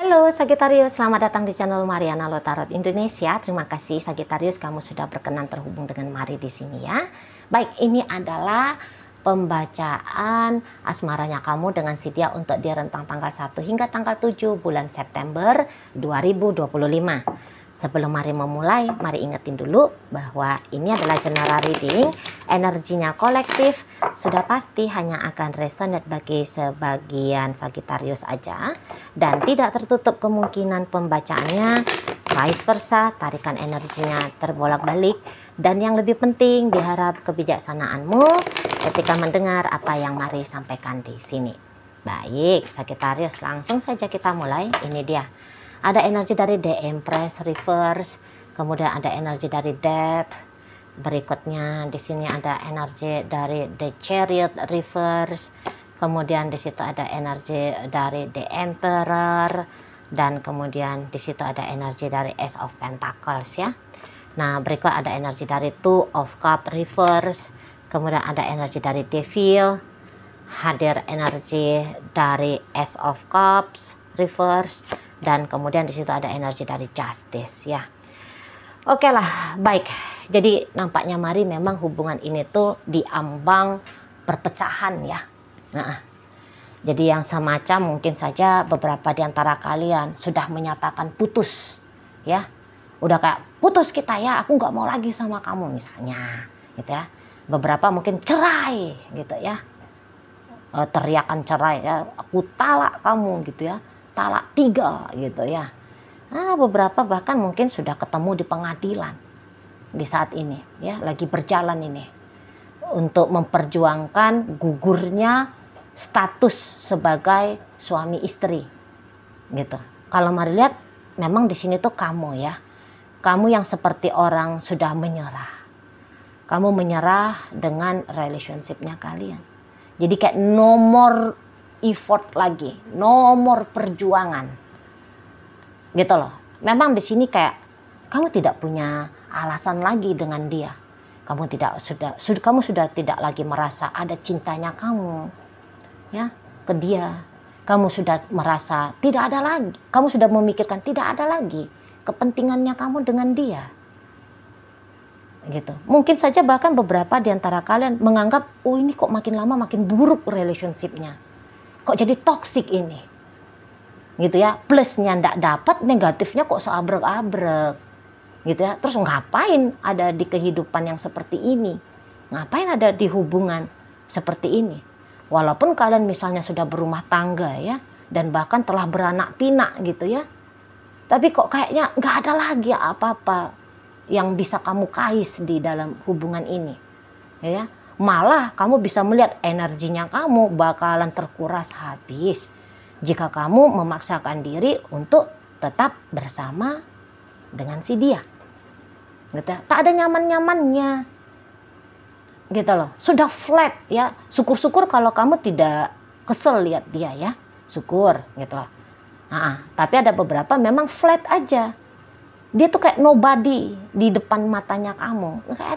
Halo Sagittarius, selamat datang di channel Mariana Lotarot Indonesia. Terima kasih Sagittarius, kamu sudah berkenan terhubung dengan Mari di sini ya. Baik, ini adalah pembacaan asmaranya kamu dengan si dia untuk di rentang tanggal 1 hingga tanggal 7 bulan September 2025. Sebelum Mari memulai, mari ingetin dulu bahwa ini adalah general reading. Energinya kolektif, sudah pasti hanya akan resonate bagi sebagian Sagittarius aja. Dan tidak tertutup kemungkinan pembacaannya vice versa, tarikan energinya terbolak-balik. Dan yang lebih penting, diharap kebijaksanaanmu ketika mendengar apa yang Mari sampaikan di sini. Baik, Sagittarius, langsung saja kita mulai. Ini dia. Ada energi dari The Empress Reverse, kemudian ada energi dari Death. Berikutnya di sini ada energi dari The Chariot Reverse. Kemudian di situ ada energi dari The Emperor, dan kemudian di situ ada energi dari Ace of Pentacles ya. Nah, berikut ada energi dari Two of Cups Reverse, kemudian ada energi dari Devil, hadir energi dari Ace of Cups Reverse, dan kemudian di situ ada energi dari Justice ya. Oke lah, baik. Jadi nampaknya Mari memang hubungan ini tuh diambang perpecahan ya. Nah, jadi yang semacam mungkin saja beberapa di antara kalian sudah menyatakan putus ya. Udah kayak putus kita ya, aku nggak mau lagi sama kamu misalnya gitu ya. Beberapa mungkin cerai gitu ya. Teriakan cerai ya, aku talak kamu gitu ya. Talak 3 gitu ya. Nah, beberapa bahkan mungkin sudah ketemu di pengadilan di saat ini ya, lagi berjalan ini untuk memperjuangkan gugurnya status sebagai suami istri gitu. Kalau Mari lihat memang di sini tuh kamu ya. Kamu yang seperti orang sudah menyerah. Kamu menyerah dengan relationship-nya kalian. Jadi kayak nomor effort lagi, nomor perjuangan gitu loh. Memang di sini kayak kamu tidak punya alasan lagi dengan dia. Kamu sudah tidak lagi merasa ada cintanya kamu ya ke dia. Kamu sudah merasa tidak ada lagi. Kamu sudah memikirkan tidak ada lagi kepentingannya kamu dengan dia. Gitu. Mungkin saja bahkan beberapa di antara kalian menganggap, oh ini kok makin lama makin buruk relationship-nya. Kok jadi toksik ini gitu ya, plusnya ndak dapat, negatifnya kok seabrek-abrek gitu ya. Terus ngapain ada di kehidupan yang seperti ini, ngapain ada di hubungan seperti ini, walaupun kalian misalnya sudah berumah tangga ya, dan bahkan telah beranak pinak gitu ya, tapi kok kayaknya nggak ada lagi apa-apa yang bisa kamu kais di dalam hubungan ini ya. Malah kamu bisa melihat energinya kamu bakalan terkuras habis jika kamu memaksakan diri untuk tetap bersama dengan si dia. Gitu. Tak ada nyaman-nyamannya. Gitu loh. Sudah flat ya. Syukur-syukur kalau kamu tidak kesel lihat dia ya. Syukur gitu loh. Tapi ada beberapa memang flat aja. Dia tuh kayak nobody di depan matanya kamu. Nggak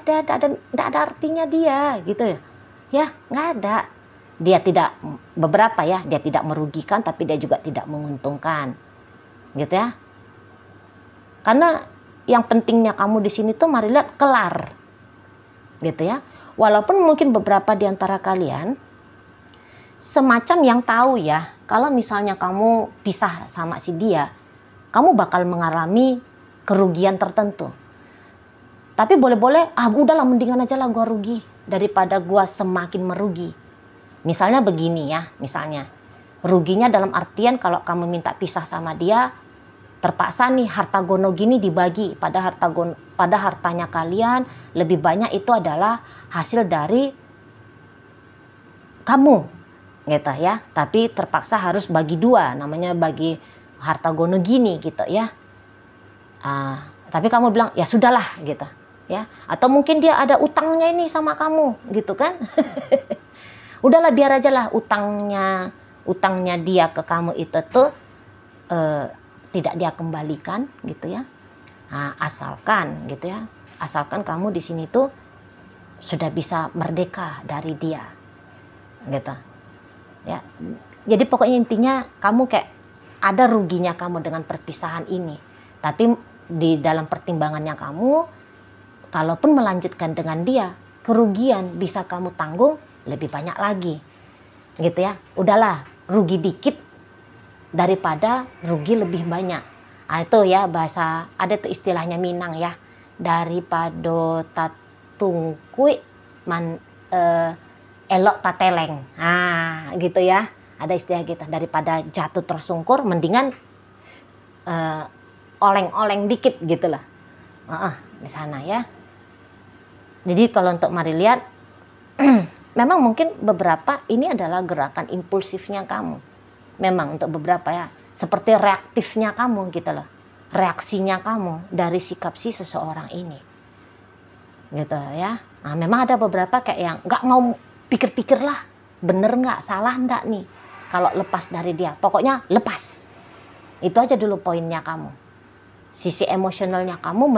ada artinya dia gitu ya. Ya, nggak ada. Dia tidak, beberapa ya, dia tidak merugikan tapi dia juga tidak menguntungkan. Gitu ya. Karena yang pentingnya kamu di sini tuh Mari lihat kelar. Gitu ya. Walaupun mungkin beberapa di antara kalian semacam yang tahu ya, kalau misalnya kamu pisah sama si dia, kamu bakal mengalami kerugian tertentu. Tapi boleh-boleh, udahlah mendingan aja lah gua rugi daripada gua semakin merugi. Misalnya begini ya, misalnya ruginya dalam artian kalau kamu minta pisah sama dia, terpaksa nih harta gono gini dibagi, pada hartanya kalian lebih banyak itu adalah hasil dari kamu gitu ya. Tapi terpaksa harus bagi 2, namanya bagi harta gono gini gitu ya. Tapi kamu bilang ya sudahlah gitu ya, atau mungkin dia ada utangnya ini sama kamu gitu kan. Udahlah biar aja lah utangnya dia ke kamu itu tuh tidak dia kembalikan gitu ya. Asalkan gitu ya, asalkan kamu di sini tuh sudah bisa merdeka dari dia gitu ya. Jadi pokoknya intinya kamu kayak ada ruginya kamu dengan perpisahan ini. Tapi di dalam pertimbangannya kamu, kalaupun melanjutkan dengan dia, kerugian bisa kamu tanggung lebih banyak lagi. Gitu ya. Udahlah, rugi dikit daripada rugi lebih banyak. Nah, itu ya bahasa, ada tuh istilahnya Minang ya. Daripada tatungkui elok tateleng. Nah, gitu ya. Ada istilah kita, daripada jatuh tersungkur mendingan oleng-oleng dikit gitu lah. Di sana ya. Jadi kalau untuk mari lihat memang mungkin beberapa ini adalah gerakan impulsifnya kamu. Memang untuk beberapa ya, seperti reaktifnya kamu gitu loh. Reaksinya kamu dari sikap si seseorang ini. Gitu ya. Nah, memang ada beberapa kayak yang nggak mau pikir-pikir lah. Bener nggak, salah nggak nih. Kalau lepas dari dia, pokoknya lepas. Itu aja dulu poinnya kamu. Sisi emosionalnya kamu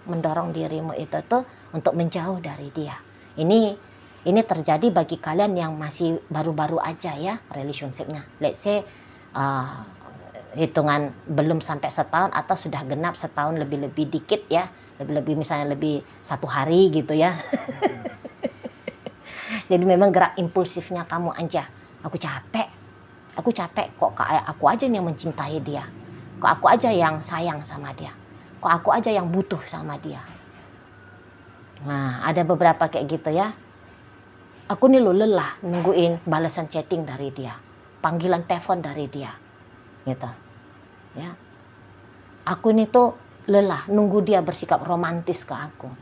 mendorong dirimu itu tuh untuk menjauh dari dia. Ini terjadi bagi kalian yang masih baru-baru aja ya relationship-nya. Let's say hitungan belum sampai setahun atau sudah genap setahun lebih-lebih dikit ya. Lebih-lebih misalnya lebih 1 hari gitu ya. Jadi memang gerak impulsifnya kamu aja. Aku capek kok kayak aku aja yang mencintai dia. Kok aku aja yang sayang sama dia. Kok aku aja yang butuh sama dia. Nah, ada beberapa kayak gitu ya. Aku nih lelah nungguin balasan chatting dari dia. Panggilan telepon dari dia. Gitu. Ya. Aku nih tuh lelah nunggu dia bersikap romantis ke aku.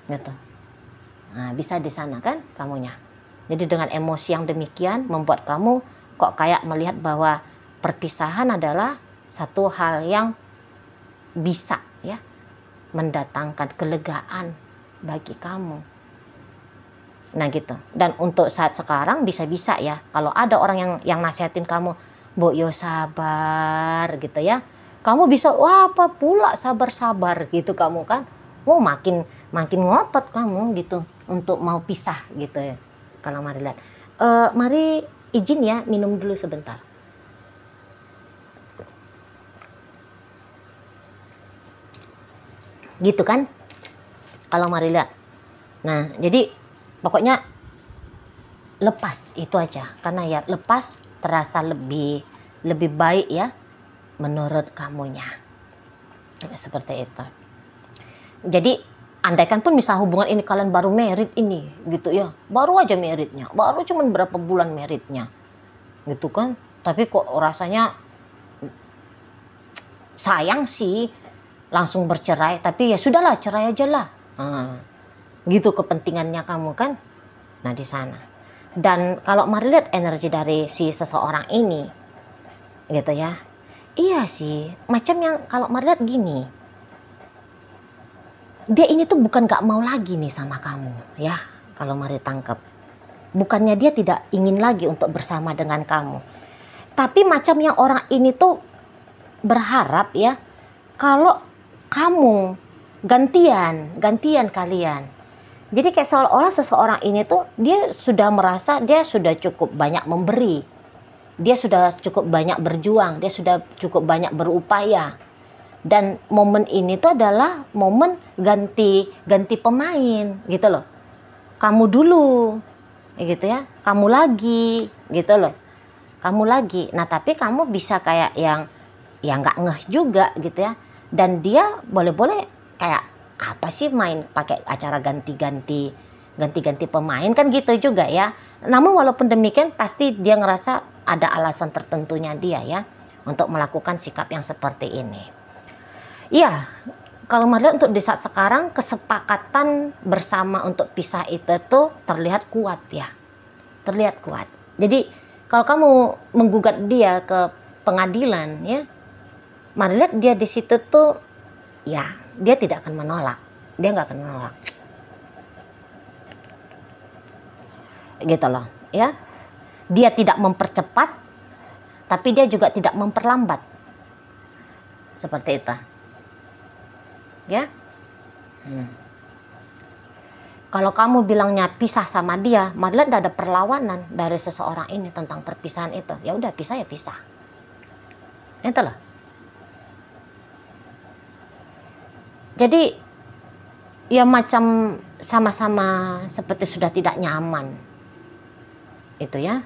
Gitu. Nah, bisa di sana kan kamunya. Jadi dengan emosi yang demikian membuat kamu kok kayak melihat bahwa perpisahan adalah satu hal yang bisa ya mendatangkan kelegaan bagi kamu. Nah gitu. Dan untuk saat sekarang bisa-bisa ya kalau ada orang yang nasihatin kamu, "Bu, yo sabar," gitu ya. Kamu bisa, "Wah, apa pula sabar-sabar," gitu kamu kan. Makin ngotot kamu gitu untuk mau pisah gitu ya. Kalau mari lihat. Mari izin ya minum dulu sebentar. Gitu kan? Kalau mari lihat. Nah, jadi pokoknya lepas itu aja. Karena ya lepas terasa lebih baik ya menurut kamunya. Seperti itu. Jadi andaikan pun misal hubungan ini kalian baru married ini gitu ya. Baru aja marriednya. Baru cuman berapa bulan marriednya. Gitu kan. Tapi kok rasanya sayang sih langsung bercerai. Tapi ya sudahlah, cerai aja lah. Gitu kepentingannya kamu kan. Nah di sana. Dan kalau mari lihat energi dari si seseorang ini. Gitu ya. Iya sih. Macam yang kalau mari lihat gini. Dia ini tuh bukan gak mau lagi nih sama kamu. Ya kalau mari tangkap. Bukannya dia tidak ingin lagi untuk bersama dengan kamu. Tapi macam yang orang ini tuh berharap ya. Kalau kamu gantian kalian. Jadi kayak seolah-olah seseorang ini tuh dia sudah merasa dia sudah cukup banyak memberi. Dia sudah cukup banyak berjuang, dia sudah cukup banyak berupaya. Dan momen ini tuh adalah momen ganti pemain gitu loh. Kamu dulu gitu ya, kamu lagi gitu loh. Kamu lagi. Nah, tapi kamu bisa kayak yang nggak ngeh juga gitu ya. Dan dia boleh-boleh kayak apa sih main pakai acara ganti-ganti pemain kan gitu juga ya. Namun walaupun demikian pasti dia ngerasa ada alasan tertentunya dia ya untuk melakukan sikap yang seperti ini. Iya, kalau melihat untuk di saat sekarang kesepakatan bersama untuk pisah itu tuh terlihat kuat ya. Terlihat kuat. Jadi kalau kamu menggugat dia ke pengadilan ya, mari lihat dia di situ tuh ya dia tidak akan menolak. Dia nggak akan menolak. Gitu loh ya. Dia tidak mempercepat tapi dia juga tidak memperlambat. Seperti itu. Ya. Kalau kamu bilangnya pisah sama dia, malah tidak ada perlawanan dari seseorang ini tentang perpisahan itu. Ya udah pisah ya pisah. Itu loh. Jadi ya macam sama-sama seperti sudah tidak nyaman. Itu ya.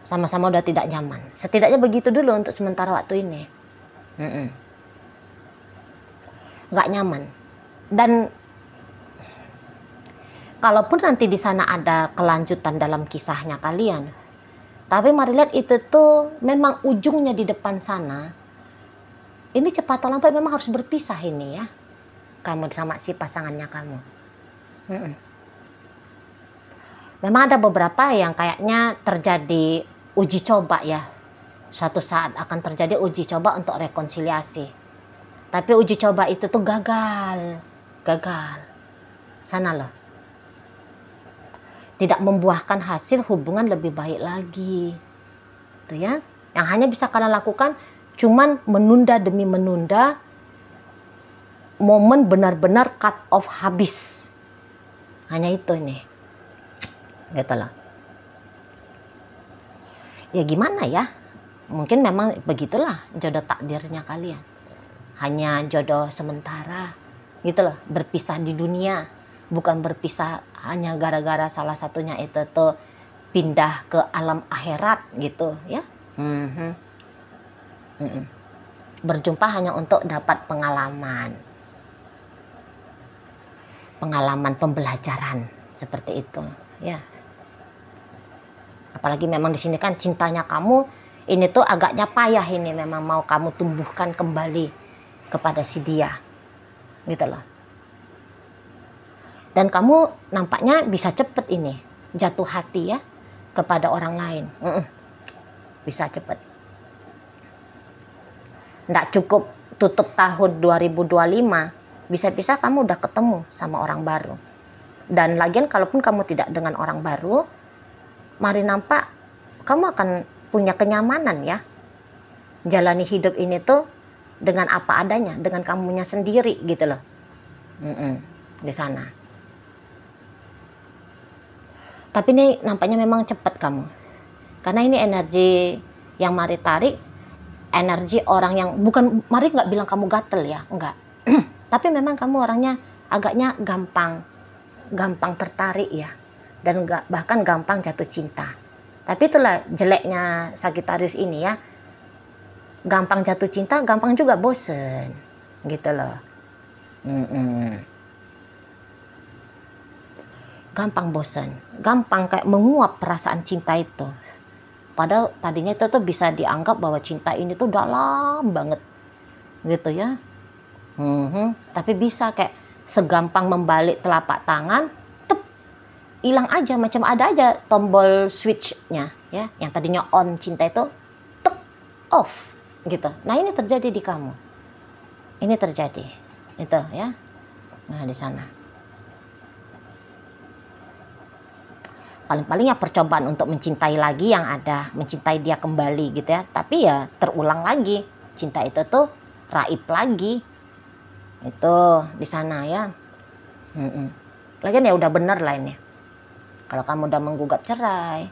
Sama-sama udah tidak nyaman. Setidaknya begitu dulu untuk sementara waktu ini. Nggak nyaman. Dan kalaupun nanti di sana ada kelanjutan dalam kisahnya kalian, tapi mari lihat itu tuh memang ujungnya di depan sana. Ini cepat atau lambat memang harus berpisah ini ya. Kamu sama si pasangannya kamu. Memang ada beberapa yang kayaknya terjadi uji coba ya. Suatu saat akan terjadi uji coba untuk rekonsiliasi. Tapi uji coba itu tuh gagal. Sana loh. Tidak membuahkan hasil hubungan lebih baik lagi. Itu ya. Yang hanya bisa kalian lakukan cuman menunda demi menunda. Momen benar-benar cut off habis. Hanya itu ini. Gitu loh. Ya gimana ya? Mungkin memang begitulah jodoh takdirnya kalian. Hanya jodoh sementara. Gitu loh. Berpisah di dunia. Bukan berpisah hanya gara-gara salah satunya itu tuh pindah ke alam akhirat gitu ya. Berjumpa hanya untuk dapat pengalaman pembelajaran seperti itu ya. Apalagi memang di sini kan cintanya kamu ini tuh agaknya payah ini, memang mau kamu tumbuhkan kembali kepada si dia gitu loh. Dan kamu nampaknya bisa cepet ini jatuh hati ya kepada orang lain. Bisa cepet. Nggak cukup tutup tahun 2025, bisa-bisa kamu udah ketemu sama orang baru. Dan lagian kalaupun kamu tidak dengan orang baru, mari nampak kamu akan punya kenyamanan ya. Jalani hidup ini tuh dengan apa adanya, dengan kamunya sendiri gitu loh. Di sana. Tapi ini nampaknya memang cepat kamu. Karena ini energi yang mari tarik, energi orang yang bukan, mari nggak bilang kamu gatel ya, enggak. Tapi memang kamu orangnya agaknya gampang tertarik ya. Dan bahkan gampang jatuh cinta. Tapi itulah jeleknya Sagittarius ini ya. Gampang jatuh cinta, gampang juga bosen. Gitu loh. Gampang bosen. Gampang kayak menguap perasaan cinta itu. Padahal tadinya itu tuh bisa dianggap bahwa cinta ini tuh dalam banget. Gitu ya. Tapi bisa kayak segampang membalik telapak tangan, hilang aja, macam ada aja tombol switch-nya ya, yang tadinya on cinta itu tek off gitu. Nah, ini terjadi di kamu. Ini terjadi. Itu ya. Nah, di sana. Paling-paling ya percobaan untuk mencintai lagi yang ada, mencintai dia kembali gitu ya. Tapi ya terulang lagi. Cinta itu tuh raib lagi. Itu di sana ya. Lagian ya udah bener lah ini. Kalau kamu udah menggugat cerai,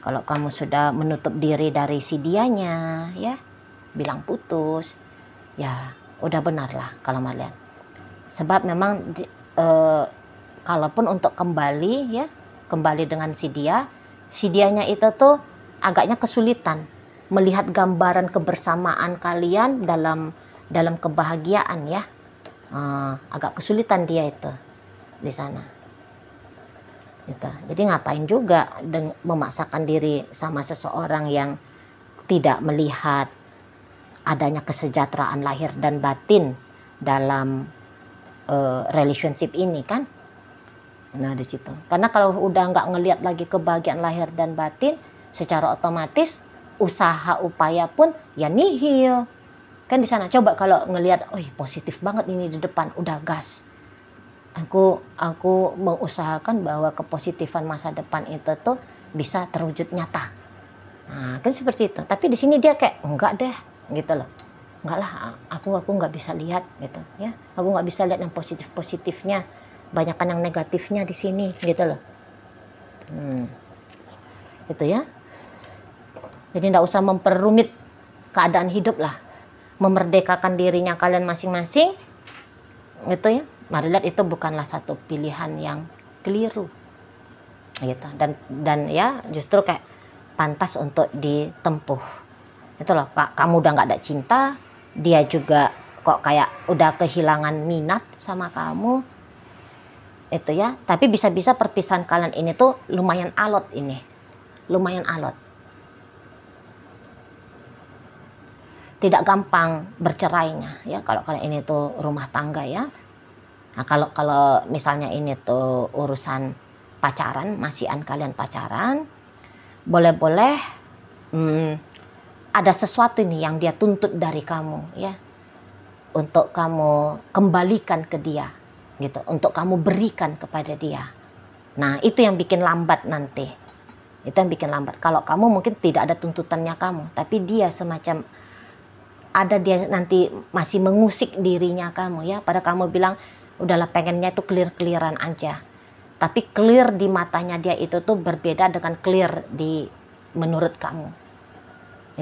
kalau kamu sudah menutup diri dari si dianya ya, bilang putus, ya udah benar lah kalau kalian. Sebab memang kalaupun untuk kembali ya, kembali dengan si dianya itu tuh agaknya kesulitan melihat gambaran kebersamaan kalian dalam kebahagiaan ya. Agak kesulitan dia itu di sana. Gitu. Jadi ngapain juga memaksakan diri sama seseorang yang tidak melihat adanya kesejahteraan lahir dan batin dalam relationship ini kan? Nah di situ. Karena kalau udah nggak ngelihat lagi kebahagiaan lahir dan batin, secara otomatis usaha upaya pun ya nihil. Kan di sana coba kalau ngelihat, positif banget ini di depan, udah gas. Aku mengusahakan bahwa kepositifan masa depan itu tuh bisa terwujud nyata. Nah, kan seperti itu. Tapi di sini dia kayak enggak deh, gitu loh. Enggak lah, aku nggak bisa lihat gitu ya. Aku nggak bisa lihat yang positifnya, banyakkan yang negatifnya di sini gitu loh. Itu ya. Jadi enggak usah memperumit keadaan hidup lah, memerdekakan dirinya kalian masing-masing, gitu ya. Mari lihat itu bukanlah satu pilihan yang keliru, gitu. Dan ya justru kayak pantas untuk ditempuh. Itu loh, kamu udah nggak ada cinta, dia juga kok kayak udah kehilangan minat sama kamu, itu ya. Tapi bisa-bisa perpisahan kalian ini tuh lumayan alot ini, lumayan alot. Tidak gampang bercerainya ya kalau kalian ini tuh rumah tangga ya. Nah kalau misalnya ini tuh urusan pacaran, masihan kalian pacaran, boleh-boleh ada sesuatu nih yang dia tuntut dari kamu ya, untuk kamu kembalikan ke dia gitu, untuk kamu berikan kepada dia. Nah itu yang bikin lambat nanti, itu yang bikin lambat. Kalau kamu mungkin tidak ada tuntutannya kamu, tapi dia semacam ada, dia nanti masih mengusik dirinya kamu ya. Pada kamu bilang udahlah pengennya itu clear-clearan aja, tapi clear di matanya dia itu tuh berbeda dengan clear di menurut kamu,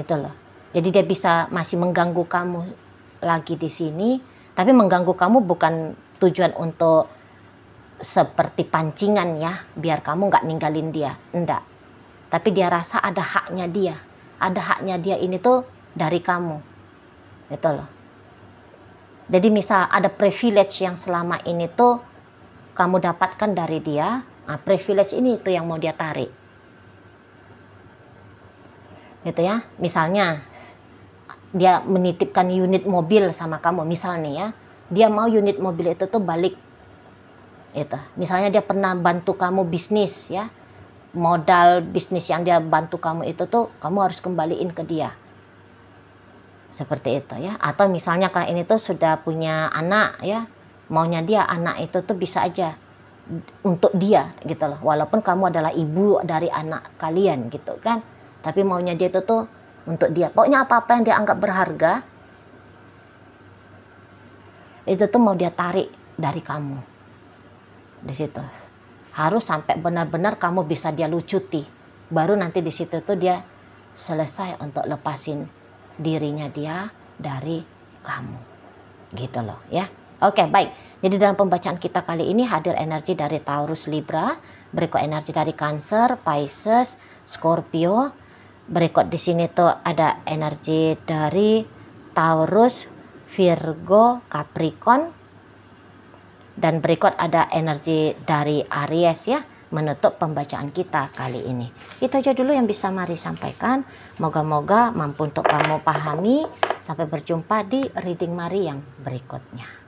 itu loh. Jadi dia bisa masih mengganggu kamu lagi di sini, tapi mengganggu kamu bukan tujuan untuk seperti pancingan ya, biar kamu nggak ninggalin dia, enggak. Tapi dia rasa ada haknya dia ini tuh dari kamu. Itu loh. Jadi misal ada privilege yang selama ini tuh kamu dapatkan dari dia, nah privilege ini itu yang mau dia tarik. Gitu ya. Misalnya dia menitipkan unit mobil sama kamu, misalnya ya, dia mau unit mobil itu tuh balik. Itu. Misalnya dia pernah bantu kamu bisnis ya, modal bisnis yang dia bantu kamu itu tuh kamu harus kembaliin ke dia. Seperti itu ya. Atau misalnya kalau ini tuh sudah punya anak ya, maunya dia anak itu tuh bisa aja untuk dia gitu loh, walaupun kamu adalah ibu dari anak kalian gitu kan, tapi maunya dia itu tuh untuk dia. Pokoknya apa-apa yang dia anggap berharga itu tuh mau dia tarik dari kamu. Di situ harus sampai benar-benar kamu bisa dia lucuti, baru nanti di situ tuh dia selesai untuk lepasin dirinya dia dari kamu, gitu loh ya. Oke, baik. Jadi dalam pembacaan kita kali ini hadir energi dari Taurus, Libra, berikut energi dari Cancer, Pisces, Scorpio. Berikut di sini tuh ada energi dari Taurus, Virgo, Capricorn, dan berikut ada energi dari Aries ya, menutup pembacaan kita kali ini. Itu aja dulu yang bisa Mari sampaikan. Moga-moga mampu untuk kamu pahami. Sampai berjumpa di reading Mari yang berikutnya.